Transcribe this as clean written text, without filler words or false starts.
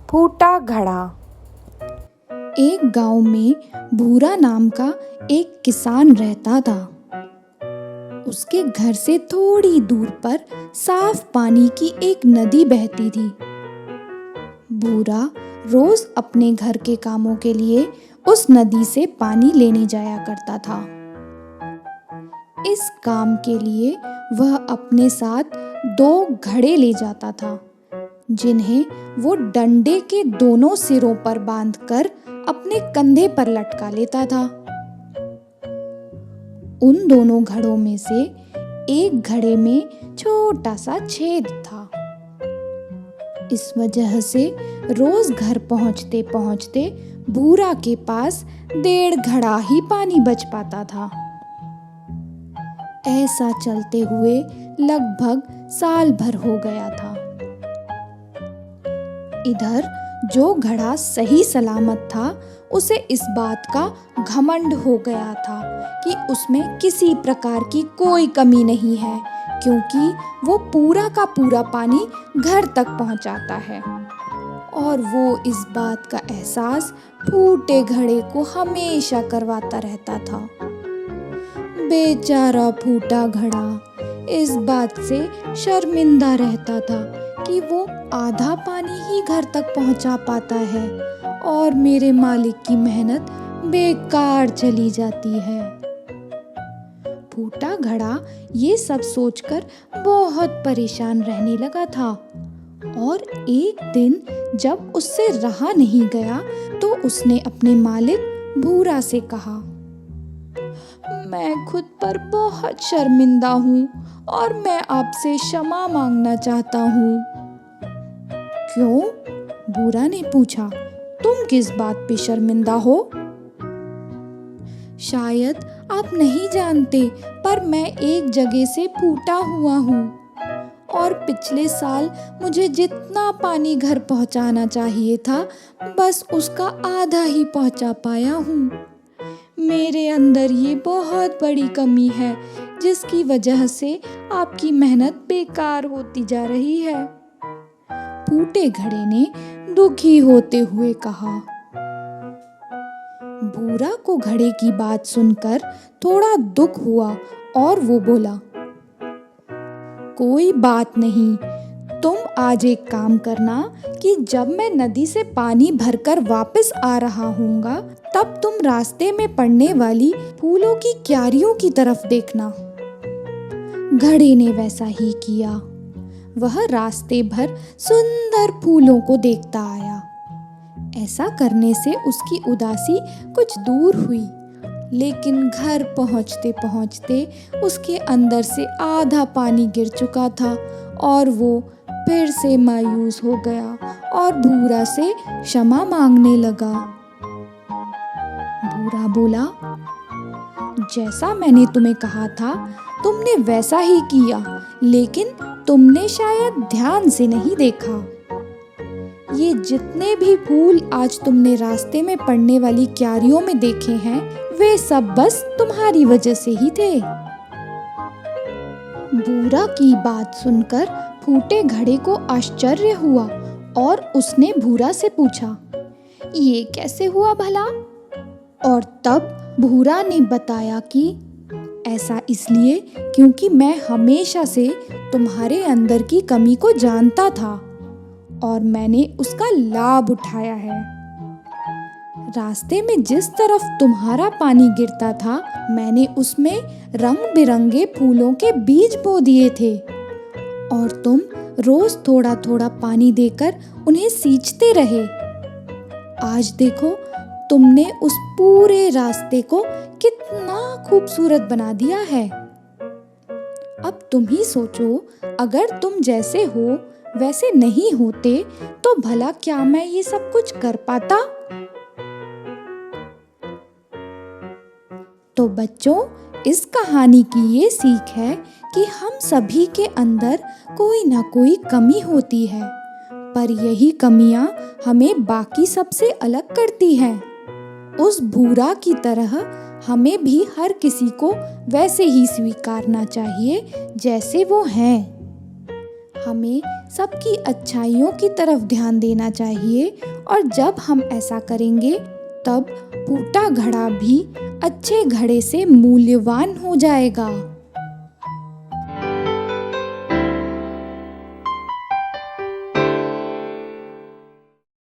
फूटा घड़ा। एक गांव में भूरा नाम का एक किसान रहता था। उसके घर से थोड़ी दूर पर साफ पानी की एक नदी बहती थी। भूरा रोज अपने घर के कामों के लिए उस नदी से पानी लेने जाया करता था। इस काम के लिए वह अपने साथ 2 घड़े ले जाता था, जिन्हें वो डंडे के दोनों सिरों पर बांधकर अपने कंधे पर लटका लेता था। उन दोनों घड़ों में से एक घड़े में छोटा सा छेद था। इस वजह से रोज घर पहुंचते पहुंचते भूरा के पास 1.5 घड़ा ही पानी बच पाता था। ऐसा चलते हुए लगभग साल भर हो गया था। इधर जो घड़ा सही सलामत था, उसे इस बात का घमंड हो गया था कि उसमें किसी प्रकार की कोई कमी नहीं है, क्योंकि वो पूरा का पूरा पानी घर तक पहुंचाता है। और वो इस बात का एहसास फूटे घड़े को हमेशा करवाता रहता था। बेचारा फूटा घड़ा इस बात से शर्मिंदा रहता था कि वो आधा पानी ही घर तक पहुंचा पाता है और मेरे मालिक की मेहनत बेकार चली जाती है। फूटा घड़ा ये सब सोचकर बहुत परेशान रहने लगा था। और एक दिन जब उससे रहा नहीं गया, तो उसने अपने मालिक भूरा से कहा, मैं खुद पर बहुत शर्मिंदा हूँ और मैं आपसे क्षमा मांगना चाहता हूँ। क्यों? भूरा ने पूछा, तुम किस बात पे शर्मिंदा हो? शायद आप नहीं जानते, पर मैं एक जगह से फूटा हुआ हूँ और पिछले साल मुझे जितना पानी घर पहुँचाना चाहिए था, बस उसका आधा ही पहुँचा पाया हूँ। मेरे अंदर ये बहुत बड़ी कमी है, जिसकी वजह से आपकी मेहनत बेकार होती जा रही है। फूटे घड़े ने दुखी होते हुए कहा। भूरा को घड़े की बात सुनकर थोड़ा दुख हुआ और वो बोला, कोई बात नहीं, तुम आज एक काम करना कि जब मैं नदी से पानी भरकर वापस आ रहा हूँगा, तब तुम रास्ते में पड़ने वाली फूलों की क्यारियों की तरफ देखना। घड़े ने वैसा ही किया। वह रास्ते भर सुंदर फूलों को देखता आया। ऐसा करने से उसकी उदासी कुछ दूर हुई, लेकिन घर पहुँचते पहुँचते उसके अंदर से आधा पानी गिर चुका था और वो फिर से मायूस हो गया और भूरा से क्षमा मांगने लगा। भूरा बोला, जैसा मैंने तुम्हें कहा था, तुमने वैसा ही किया, लेकिन तुमने शायद ध्यान से नहीं देखा। ये जितने भी फूल आज तुमने रास्ते में पड़ने वाली क्यारियों में देखे हैं, वे सब बस तुम्हारी वजह से ही थे। भूरा की बात सुनकर फूटे घड़े को आश्चर्य हुआ और उसने भूरा से पूछा, ये कैसे हुआ भला? और तब भूरा ने बताया कि ऐसा इसलिए क्योंकि मैं हमेशा से तुम्हारे अंदर की कमी को जानता था और मैंने उसका लाभ उठाया है। रास्ते में जिस तरफ तुम्हारा पानी गिरता था, मैंने उसमें रंग बिरंगे फूलों के बीज बो दिए थे और तुम रोज थोड़ा थोड़ा पानी देकर उन्हें सींचते रहे। आज देखो, तुमने उस पूरे रास्ते को कितना खूबसूरत बना दिया है। अब तुम ही सोचो, अगर तुम जैसे हो वैसे नहीं होते, तो भला क्या मैं ये सब कुछ कर पाता? तो बच्चों, इस कहानी की ये सीख है कि हम सभी के अंदर कोई ना कोई कमी होती है, पर यही कमियां हमें बाकी सबसे अलग करती हैं। उस भूरा की तरह हमें भी हर किसी को वैसे ही स्वीकारना चाहिए जैसे वो हैं। हमें सबकी अच्छाइयों की तरफ ध्यान देना चाहिए और जब हम ऐसा करेंगे तब फूटा घड़ा भी अच्छे घड़े से मूल्यवान हो जाएगा।